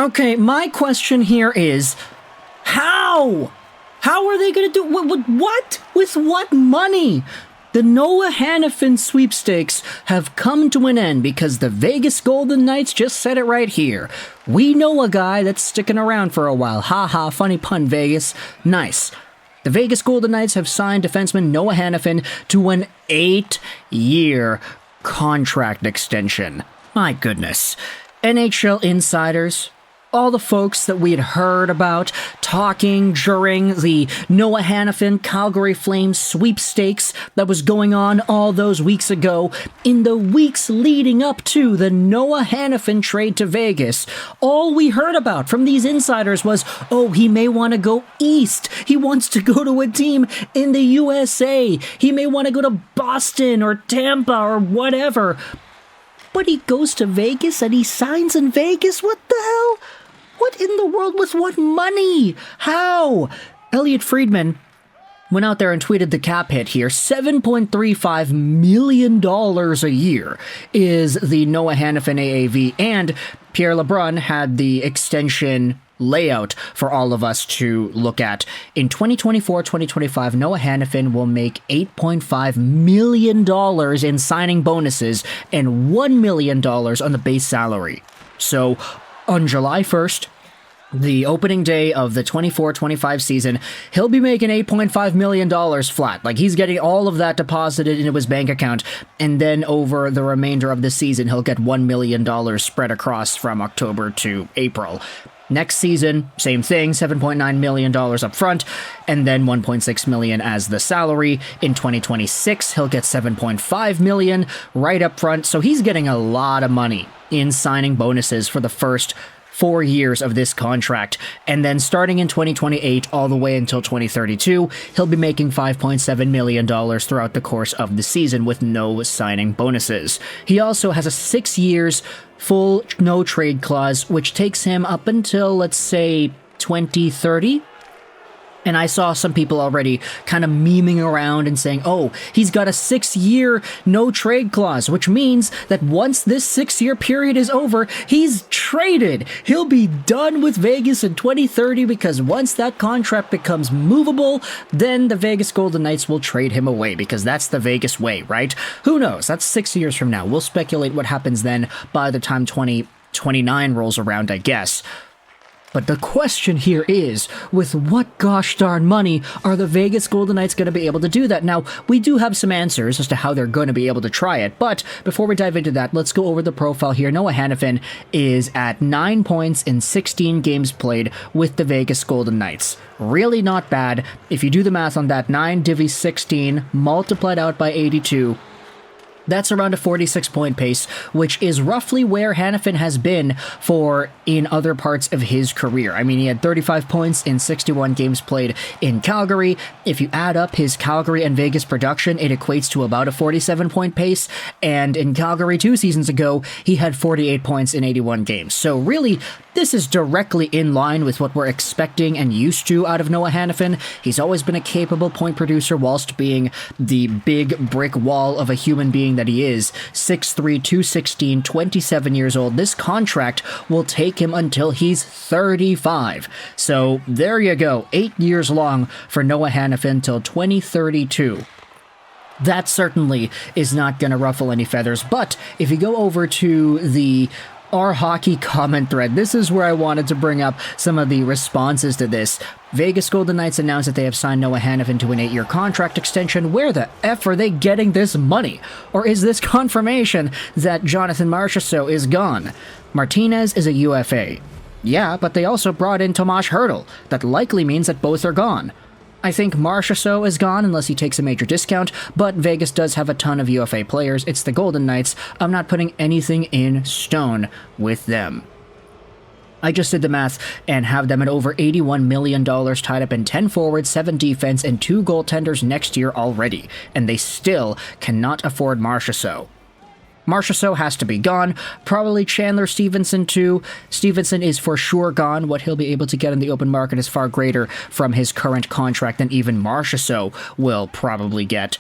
Okay, my question here is, how? How are they going to do what? With what money? The Noah Hanifin sweepstakes have come to an end because the Vegas Golden Knights just said it right here. We know a guy that's sticking around for a while. Ha ha, funny pun, Vegas. Nice. The Vegas Golden Knights have signed defenseman Noah Hanifin to an 8-year contract extension. My goodness. NHL insiders, all the folks that we had heard about talking during the Noah Hanifin Calgary Flames sweepstakes that was going on all those weeks ago, in the weeks leading up to the Noah Hanifin trade to Vegas, all we heard about from these insiders was, oh, he may want to go east. He wants to go to a team in the USA. He may want to go to Boston or Tampa or whatever. But he goes to Vegas and he signs in Vegas? What the hell? What in the world? With what money? How? Elliot Friedman went out there and tweeted the cap hit here. $7.35 million a year is the Noah Hanifin AAV, and Pierre LeBrun had the extension layout for all of us to look at. In 2024-2025, Noah Hanifin will make $8.5 million in signing bonuses and $1 million on the base salary. So, on July 1st, the opening day of the 24-25 season, he'll be making $8.5 million flat. Like, he's getting all of that deposited into his bank account, and then over the remainder of the season, he'll get $1 million spread across from October to April. Next season, same thing, $7.9 million up front, and then $1.6 million as the salary. In 2026, he'll get $7.5 million right up front, so he's getting a lot of money in signing bonuses for the first 4 years of this contract, and then starting in 2028 all the way until 2032, he'll be making $5.7 million throughout the course of the season with no signing bonuses. He also has a 6 years full no trade clause, which takes him up until, let's say, 2030. And I saw some people already kind of memeing around and saying, oh, he's got a 6-year no-trade clause, which means that once this 6-year period is over, he's traded. He'll be done with Vegas in 2030 because once that contract becomes movable, then the Vegas Golden Knights will trade him away because that's the Vegas way, right? Who knows? That's 6 years from now. We'll speculate what happens then by the time 2029 rolls around, I guess. But the question here is, with what gosh darn money are the Vegas Golden Knights going to be able to do that? Now, we do have some answers as to how they're going to be able to try it, but before we dive into that, let's go over the profile here. Noah Hanifin is at 9 points in 16 games played with the Vegas Golden Knights. Really not bad. If you do the math on that, 9 divvy 16 multiplied out by 82, that's around a 46-point pace, which is roughly where Hanifin has been in other parts of his career. I mean, he had 35 points in 61 games played in Calgary. If you add up his Calgary and Vegas production, it equates to about a 47-point pace. And in Calgary 2 seasons ago, he had 48 points in 81 games. So really, this is directly in line with what we're expecting and used to out of Noah Hanifin. He's always been a capable point producer whilst being the big brick wall of a human being that he is. 6'3", 216, 27 years old. This contract will take him until he's 35. So there you go. 8 years long for Noah Hanifin till 2032. That certainly is not going to ruffle any feathers. But if you go over to the Our Hockey comment thread, this is where I wanted to bring up some of the responses to this. Vegas Golden Knights announced that they have signed Noah Hanifin to an 8-year contract extension. Where the F are they getting this money? Or is this confirmation that Jonathan Marchessault is gone? Martinez is a UFA. Yeah, but they also brought in Tomas Hertl. That likely means that both are gone. I think Marchessault is gone unless he takes a major discount, but Vegas does have a ton of UFA players. It's the Golden Knights. I'm not putting anything in stone with them. I just did the math and have them at over $81 million tied up in 10 forwards, 7 defense, and 2 goaltenders next year already, and they still cannot afford Marchessault. Marchessault has to be gone. Probably Chandler Stevenson too. Stevenson is for sure gone. What he'll be able to get in the open market is far greater from his current contract than even Marchessault will probably get.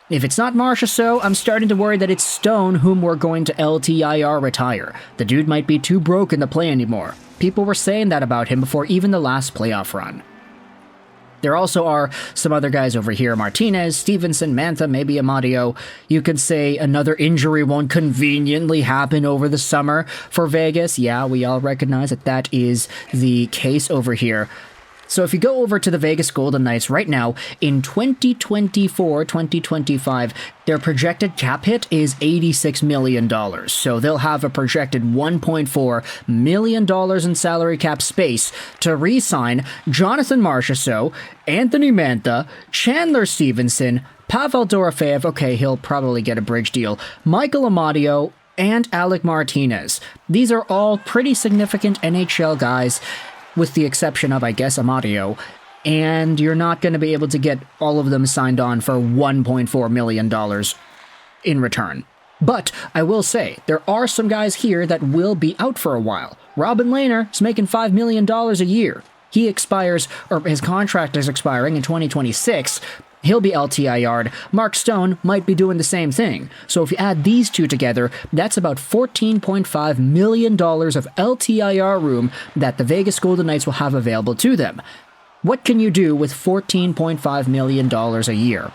If it's not Marchessault, I'm starting to worry that it's Stone whom we're going to LTIR retire. The dude might be too broken to play anymore. People were saying that about him before even the last playoff run. There also are some other guys over here, Martinez, Stevenson, Mantha, maybe Amadio. You could say another injury won't conveniently happen over the summer for Vegas. Yeah, we all recognize that that is the case over here. So if you go over to the Vegas Golden Knights right now, in 2024-2025, their projected cap hit is $86 million. So they'll have a projected $1.4 million in salary cap space to re-sign Jonathan Marchessault, Anthony Mantha, Chandler Stevenson, Pavel Dorofeyev, okay, he'll probably get a bridge deal, Michael Amadio, and Alec Martinez. These are all pretty significant NHL guys, with the exception of, I guess, Amadio, and you're not going to be able to get all of them signed on for $1.4 million in return. But I will say, there are some guys here that will be out for a while. Robin Lehner is making $5 million a year. He expires, or his contract is expiring in 2026. He'll be LTIR'd. Mark Stone might be doing the same thing. So if you add these two together, that's about $14.5 million of LTIR room that the Vegas Golden Knights will have available to them. What can you do with $14.5 million a year?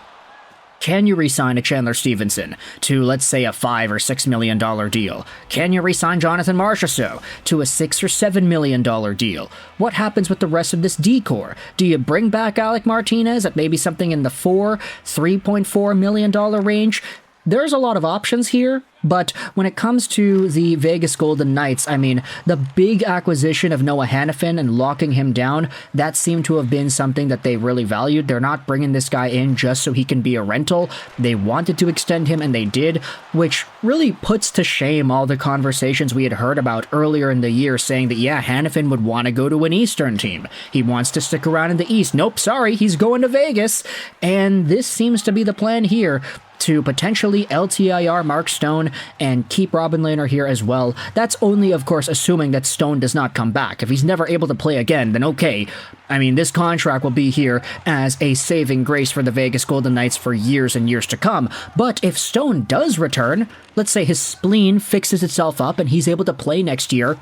Can you re-sign a Chandler Stevenson to, let's say, a $5 or $6 million deal? Can you re-sign Jonathan Marchessault to a $6 or $7 million deal? What happens with the rest of this decor? Do you bring back Alec Martinez at maybe something in the $3.4 million range? There's a lot of options here, but when it comes to the Vegas Golden Knights, I mean, the big acquisition of Noah Hanifin and locking him down, that seemed to have been something that they really valued. They're not bringing this guy in just so he can be a rental. They wanted to extend him, and they did, which really puts to shame all the conversations we had heard about earlier in the year saying that, yeah, Hanifin would want to go to an Eastern team. He wants to stick around in the East. Nope, sorry, he's going to Vegas. And this seems to be the plan here, to potentially LTIR Mark Stone and keep Robin Lehner here as well. That's only, of course, assuming that Stone does not come back. If he's never able to play again, then okay. I mean, this contract will be here as a saving grace for the Vegas Golden Knights for years and years to come. But if Stone does return, let's say his spleen fixes itself up and he's able to play next year,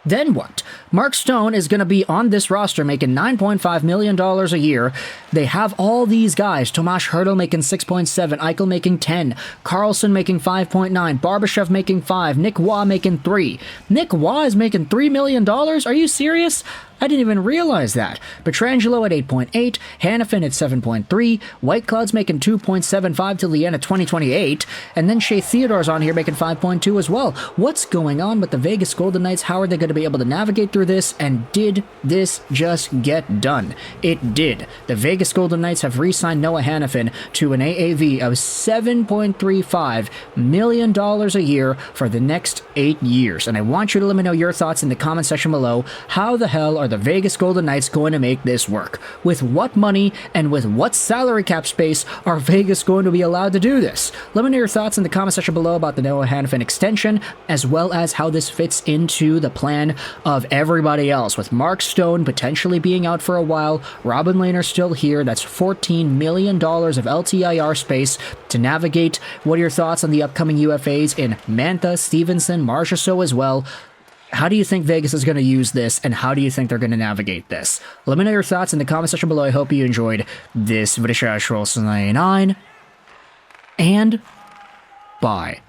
then what? Mark Stone is going to be on this roster making $9.5 million a year. They have all these guys. Tomas Hertl making 6.7, Eichel making 10, Carlsson making 5.9, Barbashev making 5, Nick Waugh making 3. Nick Waugh is making $3 million? Are you serious? I didn't even realize that. Pietrangelo at 8.8, Hanifin at 7.3, Whitecloud's making 2.75 till the end of 2028, and then Shea Theodore's on here making 5.2 as well. What's going on with the Vegas Golden Knights? How are they going to be able to navigate through this? And did this just get done? It did. The Vegas Golden Knights have re-signed Noah Hanifin to an AAV of $7.35 million a year for the next 8 years. And I want you to let me know your thoughts in the comment section below. How the hell are the Vegas Golden Knights going to make this work? With what money and with what salary cap space are Vegas going to be allowed to do this? Let me know your thoughts in the comment section below about the Noah Hanifin extension, as well as how this fits into the plan of everybody else, with Mark Stone potentially being out for a while, Robin Lehner still here. That's $14 million of LTIR space to navigate. What are your thoughts on the upcoming UFAs in Mantha, Stevenson, Marchessault as well? How do you think Vegas is going to use this, and how do you think they're going to navigate this? Let me know your thoughts in the comment section below. I hope you enjoyed this video. And bye.